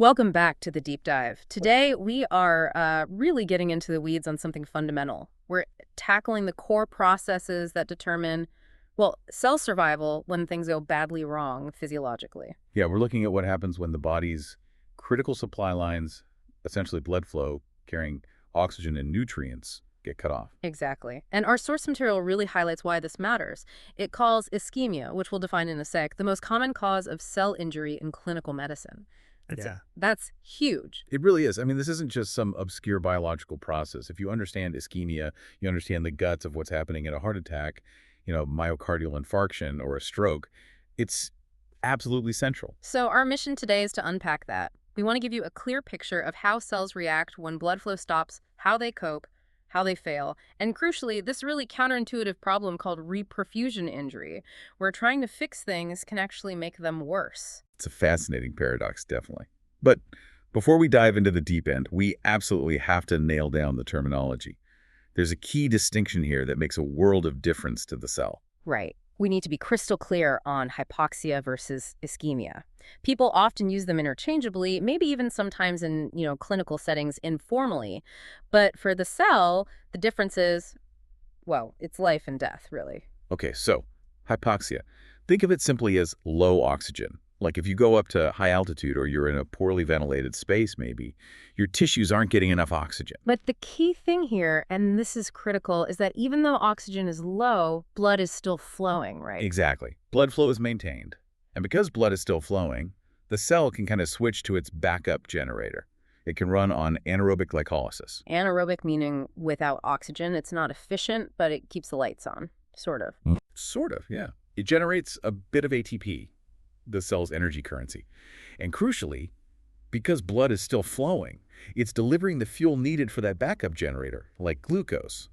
Welcome back to the deep dive. Today, we are really getting into the weeds on something fundamental. We're tackling the core processes that determine, well, cell survival when things go badly wrong physiologically. Yeah, we're looking at what happens when the body's critical supply lines, essentially blood flow carrying oxygen and nutrients, get cut off. Exactly. And our source material really highlights why this matters. It calls ischemia, which we'll define in a sec, the most common cause of cell injury in clinical medicine. Yeah. That's huge. It really is. I mean, this isn't just some obscure biological process. If you understand ischemia, you understand the guts of what's happening in a heart attack, myocardial infarction or a stroke, it's absolutely central. So our mission today is to unpack that. We want to give you a clear picture of how cells react when blood flow stops, how they cope, how they fail, and crucially, this really counterintuitive problem called reperfusion injury, where trying to fix things can actually make them worse. It's a fascinating paradox, definitely. But before we dive into the deep end, we absolutely have to nail down the terminology. There's a key distinction here that makes a world of difference to the cell. Right. We need to be crystal clear on hypoxia versus ischemia. People often use them interchangeably, maybe even sometimes in, clinical settings informally. But for the cell, the difference is, well, it's life and death, really. Okay, so hypoxia. Think of it simply as low oxygen. Like if you go up to high altitude or you're in a poorly ventilated space, maybe, your tissues aren't getting enough oxygen. But the key thing here, and this is critical, is that even though oxygen is low, blood is still flowing, right? Exactly. Blood flow is maintained. And because blood is still flowing, the cell can kind of switch to its backup generator. It can run on anaerobic glycolysis. Anaerobic meaning without oxygen. It's not efficient, but it keeps the lights on, sort of. Sort of, yeah. It generates a bit of ATP, the cell's energy currency. And crucially, because blood is still flowing, it's delivering the fuel needed for that backup generator, like glucose.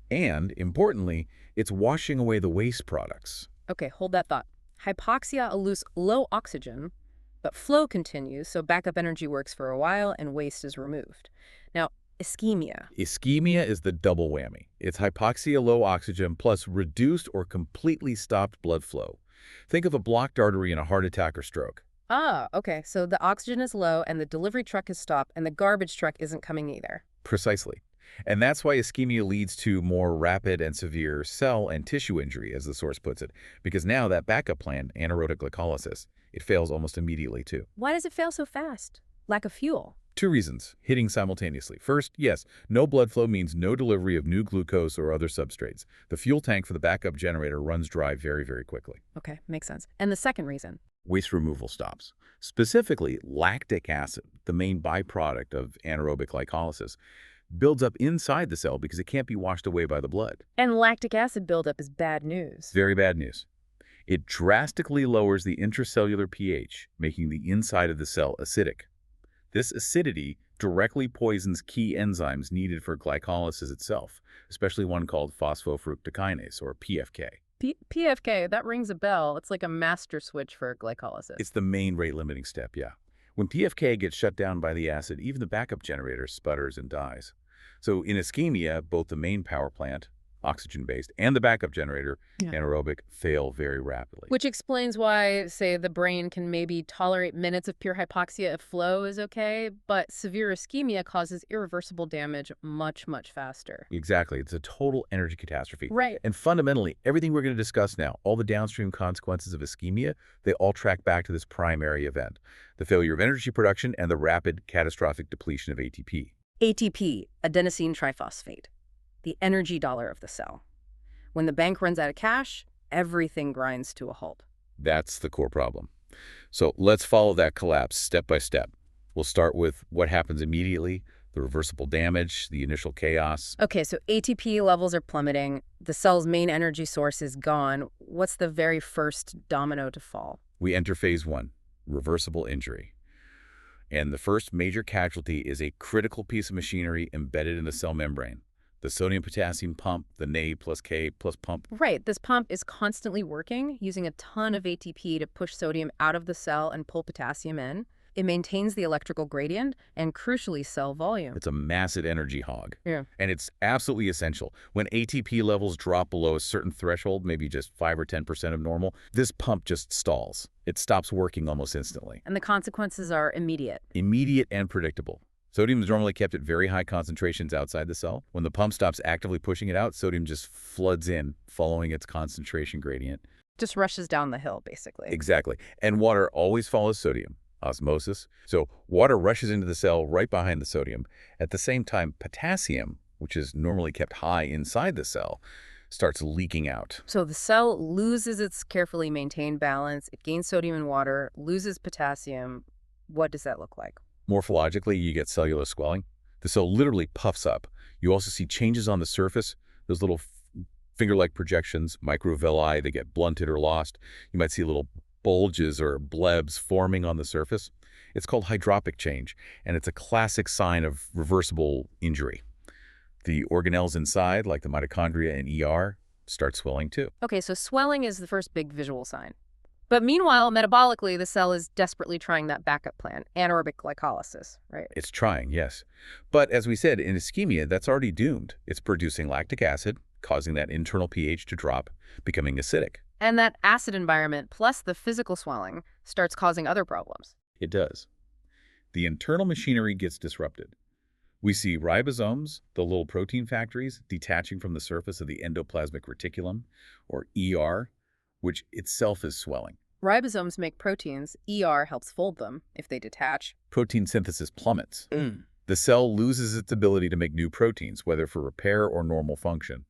And, importantly, it's washing away the waste products. Okay, hold that thought. Hypoxia eludes low oxygen, but flow continues, so backup energy works for a while and waste is removed. Now, ischemia. Ischemia is the double whammy. It's hypoxia, low oxygen, plus reduced or completely stopped blood flow. Think of a blocked artery in a heart attack or stroke. Ah, okay, so the oxygen is low and the delivery truck is stopped and the garbage truck isn't coming either. Precisely. And that's why ischemia leads to more rapid and severe cell and tissue injury, as the source puts it, because now that backup plan, anaerobic glycolysis, it fails almost immediately too. Why does it fail so fast? Lack of fuel. Two reasons, hitting simultaneously. First, yes, no blood flow means no delivery of new glucose or other substrates. The fuel tank for the backup generator runs dry very, very quickly. Okay, makes sense. And the second reason? Waste removal stops. Specifically, lactic acid, the main byproduct of anaerobic glycolysis, builds up inside the cell because it can't be washed away by the blood. And lactic acid buildup is bad news. Very bad news. It drastically lowers the intracellular pH, making the inside of the cell acidic. This acidity directly poisons key enzymes needed for glycolysis itself, especially one called phosphofructokinase, or PFK. PFK, that rings a bell. It's like a master switch for glycolysis. It's the main rate-limiting step, yeah. When PFK gets shut down by the acid, even the backup generator sputters and dies. So in ischemia, both the main power plant, oxygen-based, and the backup generator, anaerobic, fail very rapidly. Which explains why, say, the brain can maybe tolerate minutes of pure hypoxia if flow is okay, but severe ischemia causes irreversible damage much, much faster. Exactly. It's a total energy catastrophe. Right. And fundamentally, everything we're going to discuss now, all the downstream consequences of ischemia, they all track back to this primary event, the failure of energy production and the rapid catastrophic depletion of ATP. ATP, adenosine triphosphate, the energy dollar of the cell. When the bank runs out of cash, everything grinds to a halt. That's the core problem. So let's follow that collapse step by step. We'll start with what happens immediately, the reversible damage, the initial chaos. Okay, so ATP levels are plummeting. The cell's main energy source is gone. What's the very first domino to fall? We enter phase 1, reversible injury. And the first major casualty is a critical piece of machinery embedded in the cell membrane. The sodium-potassium pump, the Na plus K plus pump. Right. This pump is constantly working, using a ton of ATP to push sodium out of the cell and pull potassium in. It maintains the electrical gradient and, crucially, cell volume. It's a massive energy hog. Yeah. And it's absolutely essential. When ATP levels drop below a certain threshold, maybe just 5 or 10% of normal, this pump just stalls. It stops working almost instantly. And the consequences are immediate. Immediate and predictable. Sodium is normally kept at very high concentrations outside the cell. When the pump stops actively pushing it out, sodium just floods in, following its concentration gradient. Just rushes down the hill, basically. Exactly. And water always follows sodium. Osmosis. So water rushes into the cell right behind the sodium. At the same time, potassium, which is normally kept high inside the cell, starts leaking out. So the cell loses its carefully maintained balance. It gains sodium and water, loses potassium. What does that look like? Morphologically, you get cellular swelling. The cell literally puffs up. You also see changes on the surface, those little finger-like projections, microvilli, they get blunted or lost. You might see little bulges or blebs forming on the surface. It's called hydropic change, and it's a classic sign of reversible injury. The organelles inside, like the mitochondria and ER, start swelling too. Okay, so swelling is the first big visual sign. But meanwhile, metabolically, the cell is desperately trying that backup plan, anaerobic glycolysis, right? It's trying, yes. But as we said, in ischemia, that's already doomed. It's producing lactic acid, causing that internal pH to drop, becoming acidic. And that acid environment, plus the physical swelling, starts causing other problems. It does. The internal machinery gets disrupted. We see ribosomes, the little protein factories, detaching from the surface of the endoplasmic reticulum, or ER, which itself is swelling. Ribosomes make proteins. ER helps fold them if they detach. Protein synthesis plummets. The cell loses its ability to make new proteins, whether for repair or normal function.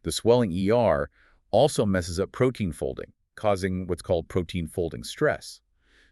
The swelling ER also messes up protein folding, causing what's called protein folding stress.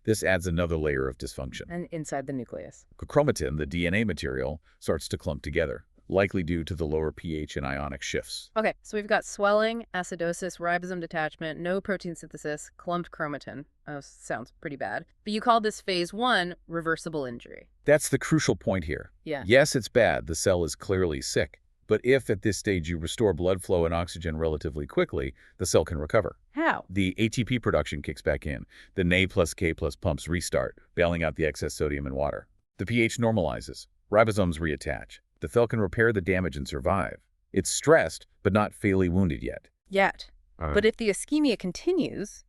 This adds another layer of dysfunction. And inside the nucleus. Chromatin, the DNA material, starts to clump together, likely due to the lower pH and ionic shifts. Okay, so we've got swelling, acidosis, ribosome detachment, no protein synthesis, clumped chromatin. Oh, sounds pretty bad. But you call this phase 1 reversible injury. That's the crucial point here. Yeah. Yes, it's bad. The cell is clearly sick. But if at this stage you restore blood flow and oxygen relatively quickly, the cell can recover. How? The ATP production kicks back in. The Na plus K plus pumps restart, bailing out the excess sodium and water. The pH normalizes. Ribosomes reattach. The cell can repair the damage and survive. It's stressed, but not fatally wounded yet. Yet. But if the ischemia continues,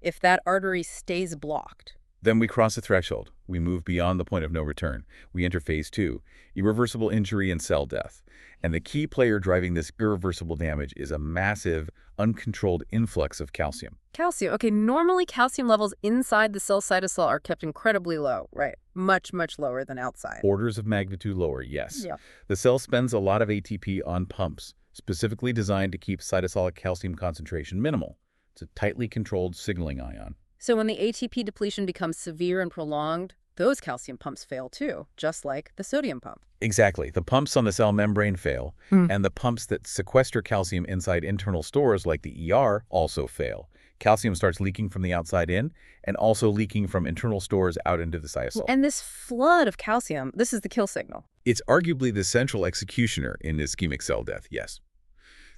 if that artery stays blocked, Then we cross a threshold. We move beyond the point of no return. We enter phase 2, irreversible injury and cell death. And the key player driving this irreversible damage is a massive, uncontrolled influx of calcium. calcium. Okay, normally calcium levels inside the cell cytosol are kept incredibly low, right? Much, much lower than outside. Orders of magnitude lower, yes. Yeah. The cell spends a lot of ATP on pumps, specifically designed to keep cytosolic calcium concentration minimal. It's a tightly controlled signaling ion. So when the ATP depletion becomes severe and prolonged, those calcium pumps fail too, just like the sodium pump. Exactly. The pumps on the cell membrane fail, and the pumps that sequester calcium inside internal stores like the ER also fail. Calcium starts leaking from the outside in and also leaking from internal stores out into the cytosol. And this flood of calcium, this is the kill signal. It's arguably the central executioner in ischemic cell death, yes.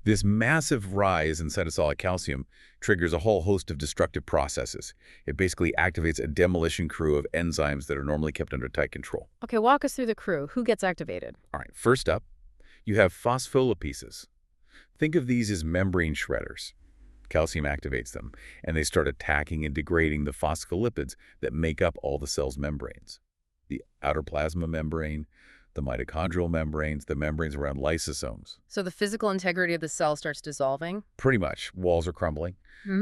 This massive rise in cytosolic calcium triggers a whole host of destructive processes. It basically activates a demolition crew of enzymes that are normally kept under tight control. Okay, walk us through the crew. Who gets activated? All right, first up, you have phospholipases. Think of these as membrane shredders. Calcium activates them, and they start attacking and degrading the phospholipids that make up all the cell's membranes. The outer plasma membrane, the mitochondrial membranes, the membranes around lysosomes. So the physical integrity of the cell starts dissolving? Pretty much. Walls are crumbling.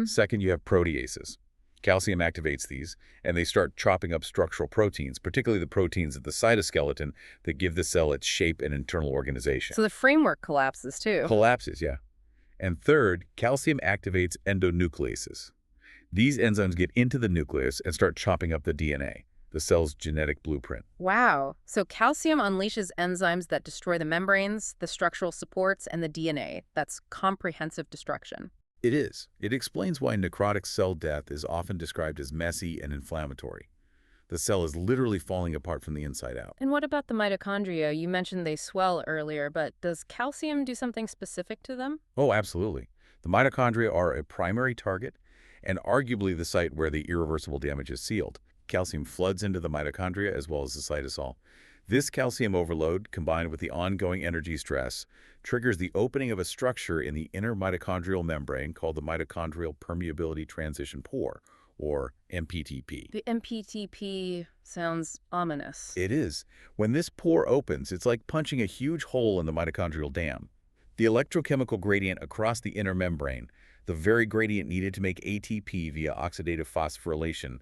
Second, you have proteases. Calcium activates these, and they start chopping up structural proteins, particularly the proteins of the cytoskeleton that give the cell its shape and internal organization. So the framework collapses too. Collapses, yeah. And third, calcium activates endonucleases. These enzymes get into the nucleus and start chopping up the DNA, the cell's genetic blueprint. Wow. So calcium unleashes enzymes that destroy the membranes, the structural supports, and the DNA. That's comprehensive destruction. It is. It explains why necrotic cell death is often described as messy and inflammatory. The cell is literally falling apart from the inside out. And what about the mitochondria? You mentioned they swell earlier, but does calcium do something specific to them? Oh, absolutely. The mitochondria are a primary target and arguably the site where the irreversible damage is sealed. calcium floods into the mitochondria as well as the cytosol. This calcium overload, combined with the ongoing energy stress, triggers the opening of a structure in the inner mitochondrial membrane called the mitochondrial permeability transition pore, or MPTP. The MPTP sounds ominous. It is. When this pore opens, it's like punching a huge hole in the mitochondrial dam. The electrochemical gradient across the inner membrane, the very gradient needed to make ATP via oxidative phosphorylation,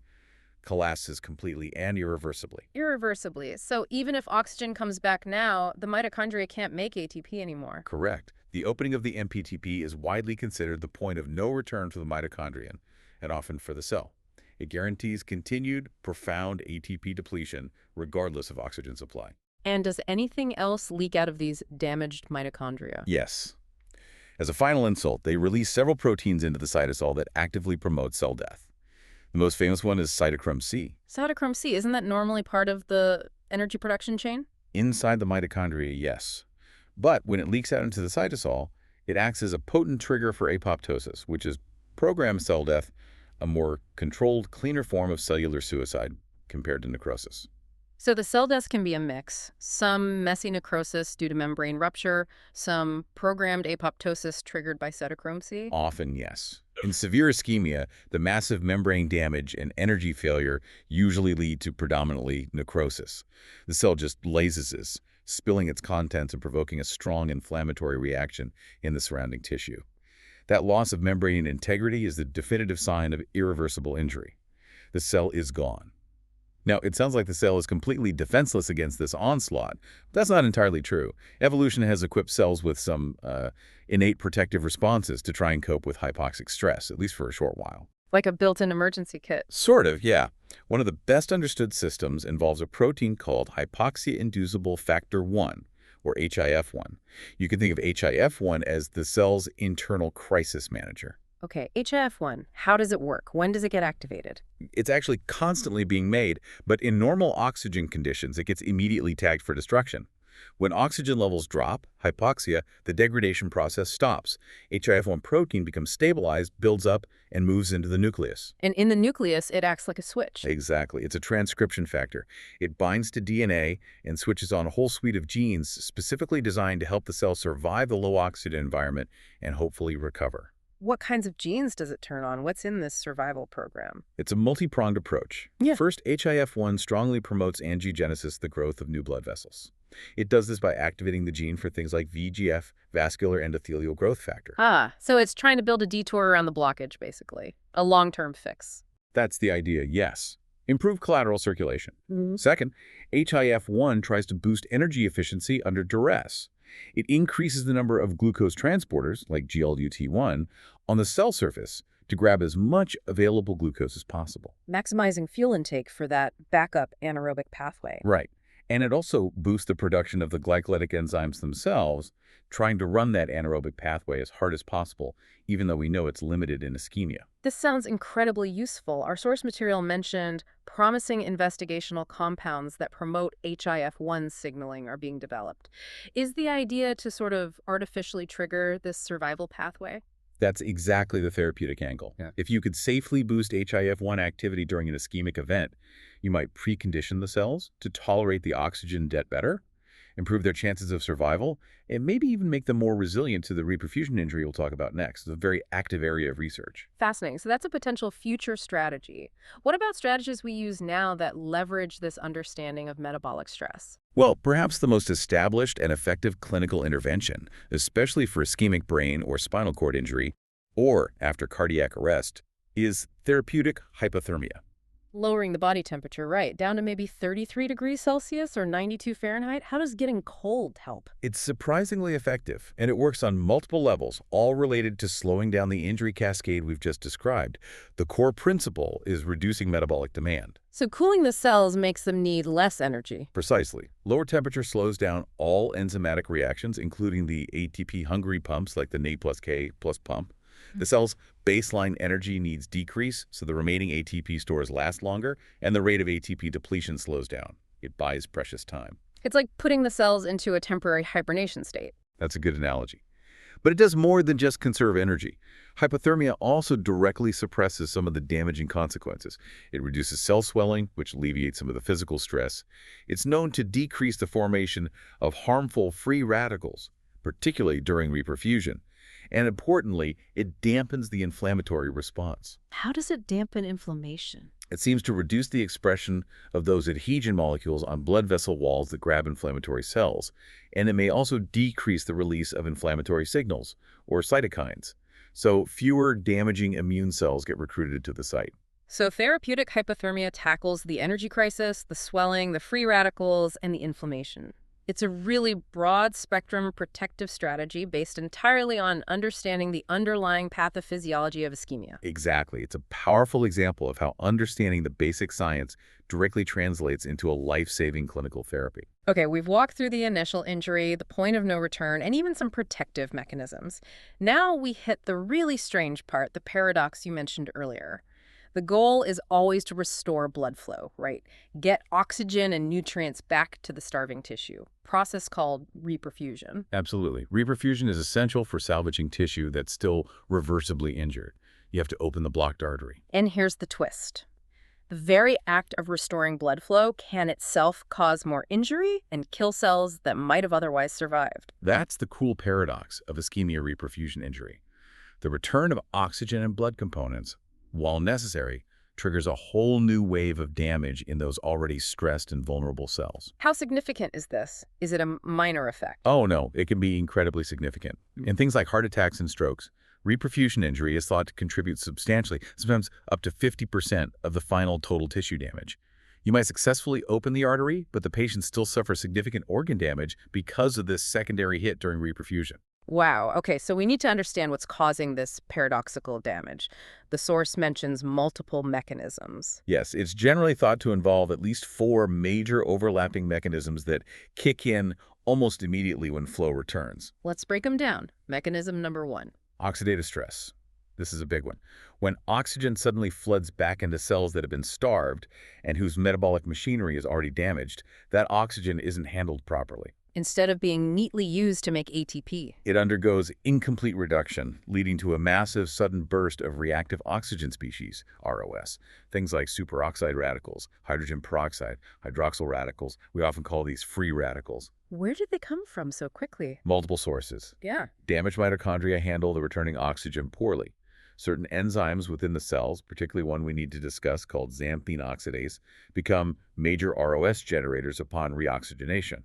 collapses completely and irreversibly. Irreversibly. So even if oxygen comes back now, the mitochondria can't make ATP anymore. Correct. The opening of the MPTP is widely considered the point of no return for the mitochondrion, and often for the cell. It guarantees continued, profound ATP depletion regardless of oxygen supply. And does anything else leak out of these damaged mitochondria? Yes. As a final insult, they release several proteins into the cytosol that actively promote cell death. The most famous one is cytochrome C. Cytochrome C, isn't that normally part of the energy production chain? Inside the mitochondria, yes. But when it leaks out into the cytosol, it acts as a potent trigger for apoptosis, which is programmed cell death, a more controlled, cleaner form of cellular suicide compared to necrosis. So the cell death can be a mix. Some messy necrosis due to membrane rupture, some programmed apoptosis triggered by cytochrome C? Often, yes. In severe ischemia, the massive membrane damage and energy failure usually lead to predominantly necrosis. The cell just lyses, spilling its contents and provoking a strong inflammatory reaction in the surrounding tissue. That loss of membrane integrity is the definitive sign of irreversible injury. The cell is gone. Now, it sounds like the cell is completely defenseless against this onslaught. But that's not entirely true. Evolution has equipped cells with some innate protective responses to try and cope with hypoxic stress, at least for a short while. Like a built-in emergency kit. Sort of, yeah. One of the best understood systems involves a protein called hypoxia-inducible factor 1, or HIF1. You can think of HIF1 as the cell's internal crisis manager. Okay, HIF1, how does it work? When does it get activated? It's actually constantly being made, but in normal oxygen conditions, it gets immediately tagged for destruction. When oxygen levels drop, hypoxia, the degradation process stops. HIF1 protein becomes stabilized, builds up, and moves into the nucleus. And in the nucleus, it acts like a switch. Exactly. It's a transcription factor. It binds to DNA and switches on a whole suite of genes specifically designed to help the cell survive the low oxygen environment and hopefully recover. What kinds of genes does it turn on? What's in this survival program? It's a multi-pronged approach. Yeah. First, HIF1 strongly promotes angiogenesis, the growth of new blood vessels. It does this by activating the gene for things like VEGF, vascular endothelial growth factor. So it's trying to build a detour around the blockage, basically. A long-term fix. That's the idea, yes. Improve collateral circulation. Mm-hmm. Second, HIF1 tries to boost energy efficiency under duress. It increases the number of glucose transporters, like GLUT1, on the cell surface to grab as much available glucose as possible. Maximizing fuel intake for that backup anaerobic pathway. Right. And it also boosts the production of the glycolytic enzymes themselves, trying to run that anaerobic pathway as hard as possible, even though we know it's limited in ischemia. This sounds incredibly useful. Our source material mentioned promising investigational compounds that promote HIF1 signaling are being developed. Is the idea to sort of artificially trigger this survival pathway? That's exactly the therapeutic angle. Yeah. If you could safely boost HIF1 activity during an ischemic event, you might precondition the cells to tolerate the oxygen debt better, improve their chances of survival, and maybe even make them more resilient to the reperfusion injury we'll talk about next. It's a very active area of research. Fascinating. So that's a potential future strategy. What about strategies we use now that leverage this understanding of metabolic stress? Well, perhaps the most established and effective clinical intervention, especially for ischemic brain or spinal cord injury, or after cardiac arrest, is therapeutic hypothermia. Lowering the body temperature, right, down to maybe 33 degrees Celsius or 92 Fahrenheit? How does getting cold help? It's surprisingly effective, and it works on multiple levels, all related to slowing down the injury cascade we've just described. The core principle is reducing metabolic demand. So cooling the cells makes them need less energy. Precisely. Lower temperature slows down all enzymatic reactions, including the ATP-hungry pumps like the Na plus K plus pump. The cell's baseline energy needs decrease, so the remaining ATP stores last longer, and the rate of ATP depletion slows down. It buys precious time. It's like putting the cells into a temporary hibernation state. That's a good analogy. But it does more than just conserve energy. Hypothermia also directly suppresses some of the damaging consequences. It reduces cell swelling, which alleviates some of the physical stress. It's known to decrease the formation of harmful free radicals, particularly during reperfusion. And importantly, it dampens the inflammatory response. How does it dampen inflammation? It seems to reduce the expression of those adhesion molecules on blood vessel walls that grab inflammatory cells, and it may also decrease the release of inflammatory signals, or cytokines, so fewer damaging immune cells get recruited to the site. So therapeutic hypothermia tackles the energy crisis, the swelling, the free radicals, and the inflammation. It's a really broad-spectrum protective strategy based entirely on understanding the underlying pathophysiology of ischemia. Exactly. It's a powerful example of how understanding the basic science directly translates into a life-saving clinical therapy. Okay, we've walked through the initial injury, the point of no return, and even some protective mechanisms. Now we hit the really strange part, the paradox you mentioned earlier. The goal is always to restore blood flow, right? Get oxygen and nutrients back to the starving tissue, process called reperfusion. Absolutely. Reperfusion is essential for salvaging tissue that's still reversibly injured. You have to open the blocked artery. And here's the twist. The very act of restoring blood flow can itself cause more injury and kill cells that might have otherwise survived. That's the cool paradox of ischemia reperfusion injury. The return of oxygen and blood components, while necessary, triggers a whole new wave of damage in those already stressed and vulnerable cells. How significant is this? Is it a minor effect? Oh no, it can be incredibly significant. In things like heart attacks and strokes, reperfusion injury is thought to contribute substantially, sometimes up to 50% of the final total tissue damage. You might successfully open the artery, but the patient still suffers significant organ damage because of this secondary hit during reperfusion. Wow. Okay, so we need to understand what's causing this paradoxical damage. The source mentions multiple mechanisms. Yes, it's generally thought to involve at least 4 major overlapping mechanisms that kick in almost immediately when flow returns. Let's break them down. Mechanism number 1. Oxidative stress. This is a big one. When oxygen suddenly floods back into cells that have been starved and whose metabolic machinery is already damaged, that oxygen isn't handled properly. Instead of being neatly used to make ATP. It undergoes incomplete reduction, leading to a massive sudden burst of reactive oxygen species, ROS. Things like superoxide radicals, hydrogen peroxide, hydroxyl radicals. We often call these free radicals. Where did they come from so quickly? Multiple sources. Yeah. Damaged mitochondria handle the returning oxygen poorly. Certain enzymes within the cells, particularly one we need to discuss called xanthine oxidase, become major ROS generators upon reoxygenation.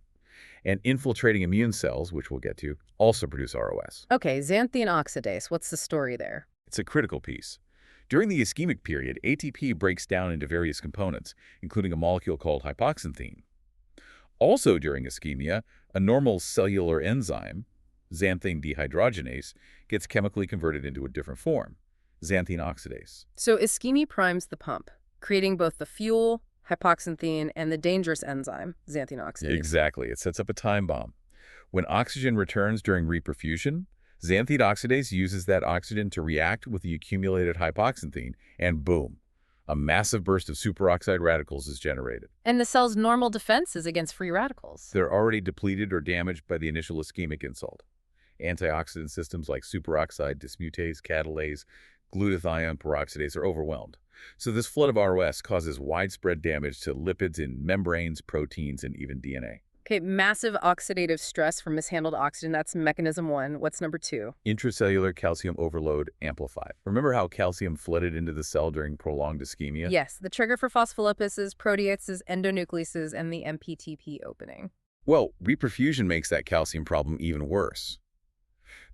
And infiltrating immune cells, which we'll get to, also produce ROS. Okay, xanthine oxidase. What's the story there? It's a critical piece. During the ischemic period, ATP breaks down into various components, including a molecule called hypoxanthine. Also during ischemia, a normal cellular enzyme, xanthine dehydrogenase, gets chemically converted into a different form, xanthine oxidase. So ischemia primes the pump, creating both the fuel, hypoxanthine, and the dangerous enzyme, xanthine oxidase. Exactly. It sets up a time bomb. When oxygen returns during reperfusion, xanthine oxidase uses that oxygen to react with the accumulated hypoxanthine, and boom, a massive burst of superoxide radicals is generated. And the cell's normal defenses against free radicals. They're already depleted or damaged by the initial ischemic insult. Antioxidant systems like superoxide dismutase, catalase, glutathione peroxidase are overwhelmed. So this flood of ROS causes widespread damage to lipids in membranes, proteins, and even DNA. Okay, massive oxidative stress from mishandled oxygen. That's mechanism 1. What's number 2? Intracellular calcium overload amplified. Remember how calcium flooded into the cell during prolonged ischemia? Yes, the trigger for phospholipids, proteases, endonucleases, and the MPTP opening. Well, reperfusion makes that calcium problem even worse.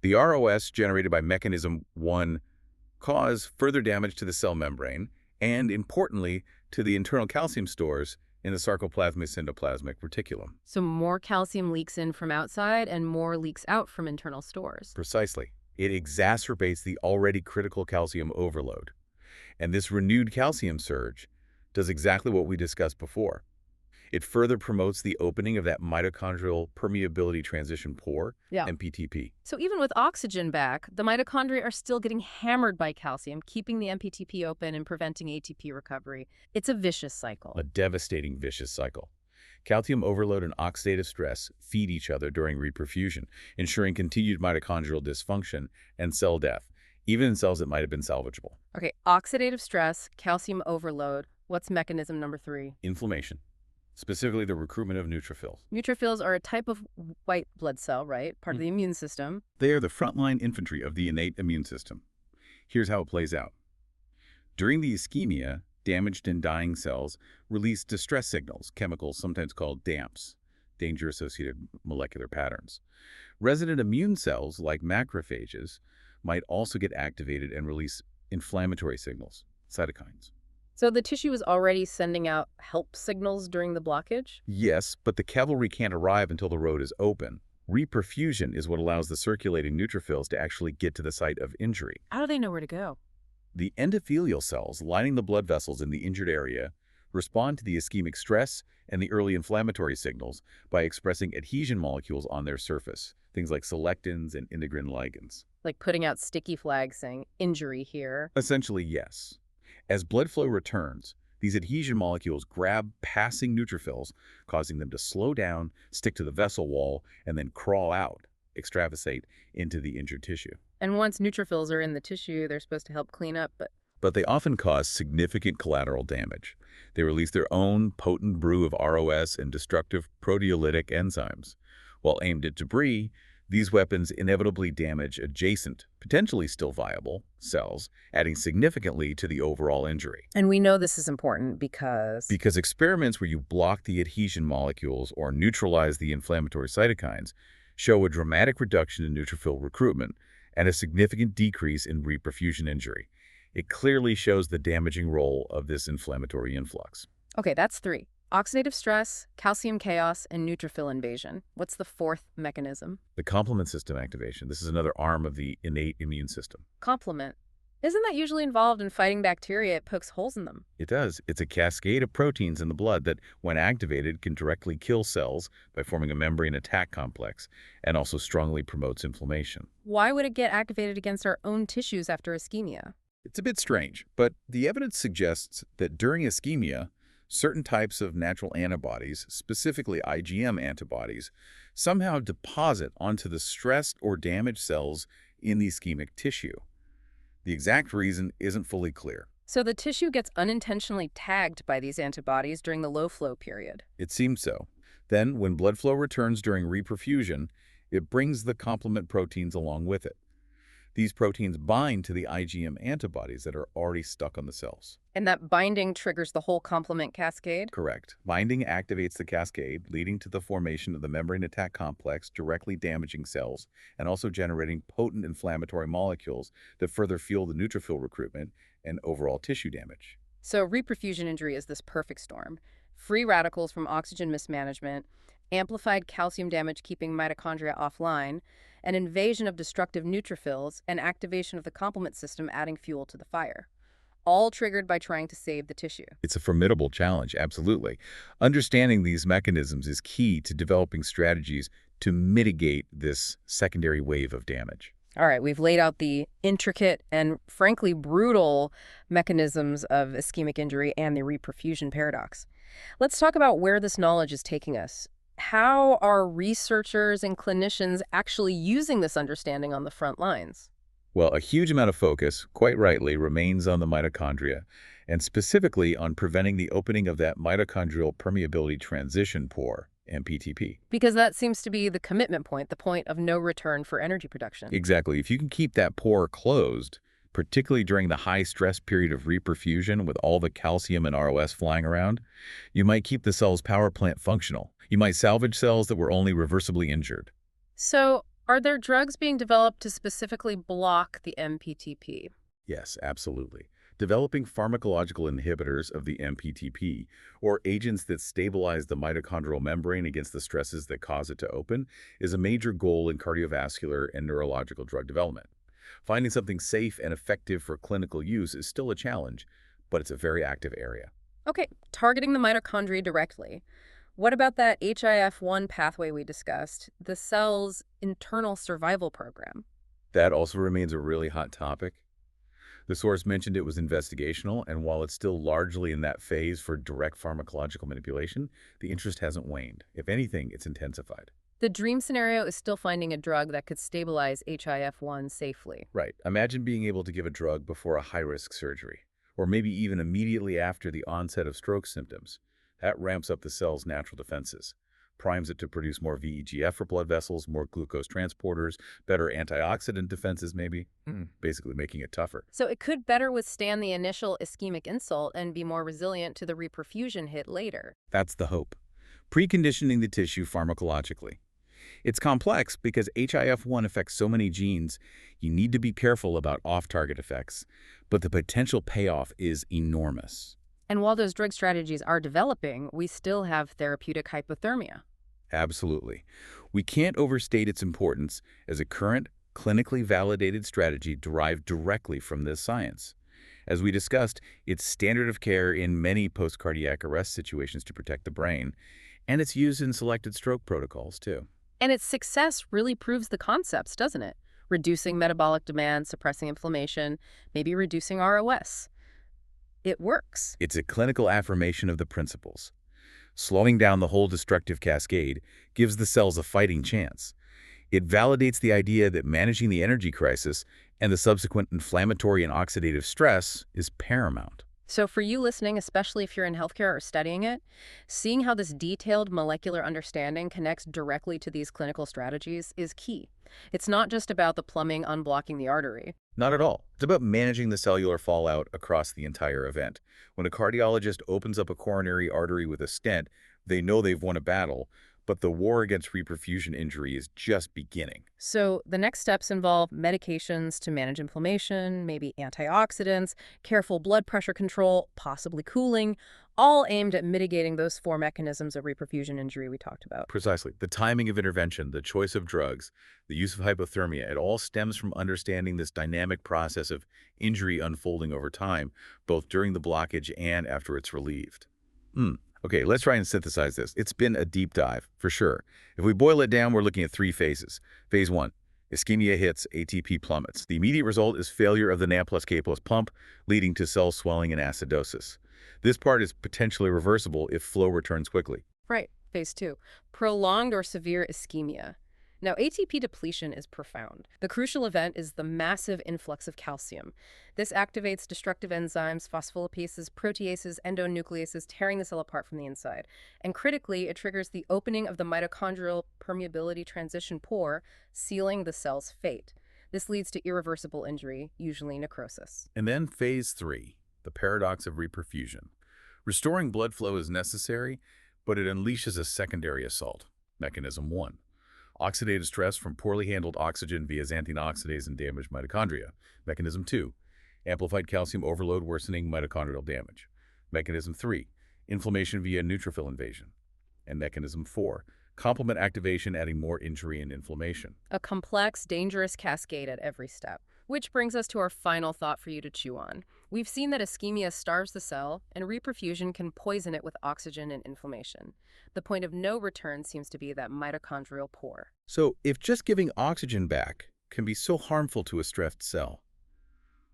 The ROS generated by mechanism 1 cause further damage to the cell membrane and, importantly, to the internal calcium stores in the sarcoplasmic endoplasmic reticulum. So more calcium leaks in from outside and more leaks out from internal stores. Precisely. It exacerbates the already critical calcium overload. And this renewed calcium surge does exactly what we discussed before. It further promotes the opening of that mitochondrial permeability transition pore, MPTP. So even with oxygen back, the mitochondria are still getting hammered by calcium, keeping the MPTP open and preventing ATP recovery. It's a vicious cycle. A devastating vicious cycle. Calcium overload and oxidative stress feed each other during reperfusion, ensuring continued mitochondrial dysfunction and cell death, even in cells that might have been salvageable. Okay, oxidative stress, calcium overload. What's mechanism number 3? Inflammation, specifically the recruitment of neutrophils. Neutrophils are a type of white blood cell, right? Part of the immune system. They are the frontline infantry of the innate immune system. Here's how it plays out. During the ischemia, damaged and dying cells release distress signals, chemicals sometimes called DAMPs, danger-associated molecular patterns. Resident immune cells, like macrophages, might also get activated and release inflammatory signals, cytokines. So the tissue is already sending out help signals during the blockage? Yes, but the cavalry can't arrive until the road is open. Reperfusion is what allows the circulating neutrophils to actually get to the site of injury. How do they know where to go? The endothelial cells lining the blood vessels in the injured area respond to the ischemic stress and the early inflammatory signals by expressing adhesion molecules on their surface, things like selectins and integrin ligands. Like putting out sticky flags saying, injury here. Essentially, yes. As blood flow returns, these adhesion molecules grab passing neutrophils, causing them to slow down, stick to the vessel wall, and then crawl out, extravasate into the injured tissue. And once neutrophils are in the tissue, they're supposed to help clean up, But they often cause significant collateral damage. They release their own potent brew of ROS and destructive proteolytic enzymes. While aimed at debris, these weapons inevitably damage adjacent, potentially still viable, cells, adding significantly to the overall injury. And we know this is important because Because experiments where you block the adhesion molecules or neutralize the inflammatory cytokines show a dramatic reduction in neutrophil recruitment and a significant decrease in reperfusion injury. It clearly shows the damaging role of this inflammatory influx. Okay, that's 3. Oxidative stress, calcium chaos, and neutrophil invasion. What's the 4th mechanism? The complement system activation. This is another arm of the innate immune system. Complement. Isn't that usually involved in fighting bacteria? It pokes holes in them. It does. It's a cascade of proteins in the blood that, when activated, can directly kill cells by forming a membrane attack complex and also strongly promotes inflammation. Why would it get activated against our own tissues after ischemia? It's a bit strange, but the evidence suggests that during ischemia, certain types of natural antibodies, specifically IgM antibodies, somehow deposit onto the stressed or damaged cells in the ischemic tissue. The exact reason isn't fully clear. So the tissue gets unintentionally tagged by these antibodies during the low flow period. It seems so. Then, when blood flow returns during reperfusion, it brings the complement proteins along with it. These proteins bind to the IgM antibodies that are already stuck on the cells. And that binding triggers the whole complement cascade? Correct. Binding activates the cascade, leading to the formation of the membrane attack complex, directly damaging cells, and also generating potent inflammatory molecules that further fuel the neutrophil recruitment and overall tissue damage. So reperfusion injury is this perfect storm. Free radicals from oxygen mismanagement, amplified calcium damage keeping mitochondria offline, an invasion of destructive neutrophils, and activation of the complement system adding fuel to the fire. All triggered by trying to save the tissue. It's a formidable challenge, absolutely. Understanding these mechanisms is key to developing strategies to mitigate this secondary wave of damage. All right, we've laid out the intricate and frankly brutal mechanisms of ischemic injury and the reperfusion paradox. Let's talk about where this knowledge is taking us. How are researchers and clinicians actually using this understanding on the front lines? Well, a huge amount of focus, quite rightly, remains on the mitochondria, and specifically on preventing the opening of that mitochondrial permeability transition pore, MPTP. Because that seems to be the commitment point, the point of no return for energy production. Exactly. If you can keep that pore closed, particularly during the high-stress period of reperfusion with all the calcium and ROS flying around, you might keep the cell's power plant functional. You might salvage cells that were only reversibly injured. So, are there drugs being developed to specifically block the MPTP? Yes, absolutely. Developing pharmacological inhibitors of the MPTP, or agents that stabilize the mitochondrial membrane against the stresses that cause it to open, is a major goal in cardiovascular and neurological drug development. Finding something safe and effective for clinical use is still a challenge, but it's a very active area. Okay, targeting the mitochondria directly. What about that HIF-1 pathway we discussed, the cell's internal survival program? That also remains a really hot topic. The source mentioned it was investigational, and while it's still largely in that phase for direct pharmacological manipulation, the interest hasn't waned. If anything, it's intensified. The dream scenario is still finding a drug that could stabilize HIF-1 safely. Right. Imagine being able to give a drug before a high-risk surgery, or maybe even immediately after the onset of stroke symptoms. That ramps up the cell's natural defenses, primes it to produce more VEGF for blood vessels, more glucose transporters, better antioxidant defenses maybe, basically making it tougher. So it could better withstand the initial ischemic insult and be more resilient to the reperfusion hit later. That's the hope. Preconditioning the tissue pharmacologically. It's complex because HIF-1 affects so many genes, you need to be careful about off-target effects, but the potential payoff is enormous. And while those drug strategies are developing, we still have therapeutic hypothermia. Absolutely. We can't overstate its importance as a current, clinically validated strategy derived directly from this science. As we discussed, it's standard of care in many post-cardiac arrest situations to protect the brain, and it's used in selected stroke protocols, too. And its success really proves the concepts, doesn't it? Reducing metabolic demand, suppressing inflammation, maybe reducing ROS. It works. It's a clinical affirmation of the principles. Slowing down the whole destructive cascade gives the cells a fighting chance. It validates the idea that managing the energy crisis and the subsequent inflammatory and oxidative stress is paramount. So for you listening, especially if you're in healthcare or studying it, seeing how this detailed molecular understanding connects directly to these clinical strategies is key. It's not just about the plumbing unblocking the artery. Not at all. It's about managing the cellular fallout across the entire event. When a cardiologist opens up a coronary artery with a stent, they know they've won a battle, but the war against reperfusion injury is just beginning. So the next steps involve medications to manage inflammation, maybe antioxidants, careful blood pressure control, possibly cooling, all aimed at mitigating those four mechanisms of reperfusion injury we talked about. Precisely. The timing of intervention, the choice of drugs, the use of hypothermia, it all stems from understanding this dynamic process of injury unfolding over time, both during the blockage and after it's relieved. Okay, let's try and synthesize this. It's been a deep dive, for sure. If we boil it down, we're looking at three phases. Phase 1, ischemia hits, ATP plummets. The immediate result is failure of the NAM plus K plus pump, leading to cell swelling and acidosis. This part is potentially reversible if flow returns quickly. Right. Phase 2, prolonged or severe ischemia. Now, ATP depletion is profound. The crucial event is the massive influx of calcium. This activates destructive enzymes, phospholipases, proteases, endonucleases, tearing the cell apart from the inside. And critically, it triggers the opening of the mitochondrial permeability transition pore, sealing the cell's fate. This leads to irreversible injury, usually necrosis. And then phase 3, the paradox of reperfusion. Restoring blood flow is necessary, but it unleashes a secondary assault. Mechanism 1. Oxidative stress from poorly handled oxygen via xanthine oxidase and damaged mitochondria. Mechanism 2. Amplified calcium overload worsening mitochondrial damage. Mechanism 3. Inflammation via neutrophil invasion. And mechanism 4. Complement activation adding more injury and inflammation. A complex, dangerous cascade at every step. Which brings us to our final thought for you to chew on. We've seen that ischemia starves the cell, and reperfusion can poison it with oxygen and inflammation. The point of no return seems to be that mitochondrial pore. So, if just giving oxygen back can be so harmful to a stressed cell,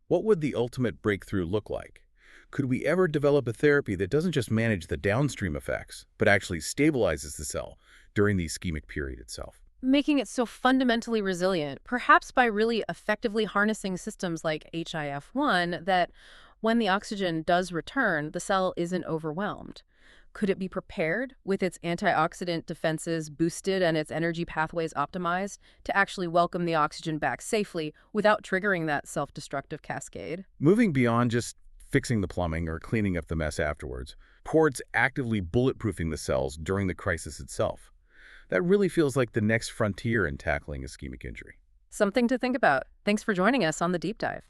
what would the ultimate breakthrough look like? Could we ever develop a therapy that doesn't just manage the downstream effects, but actually stabilizes the cell during the ischemic period itself? Making it so fundamentally resilient, perhaps by really effectively harnessing systems like HIF-1 that when the oxygen does return, the cell isn't overwhelmed. Could it be prepared with its antioxidant defenses boosted and its energy pathways optimized to actually welcome the oxygen back safely without triggering that self-destructive cascade? Moving beyond just fixing the plumbing or cleaning up the mess afterwards, towards actively bulletproofing the cells during the crisis itself. That really feels like the next frontier in tackling ischemic injury. Something to think about. Thanks for joining us on the Deep Dive.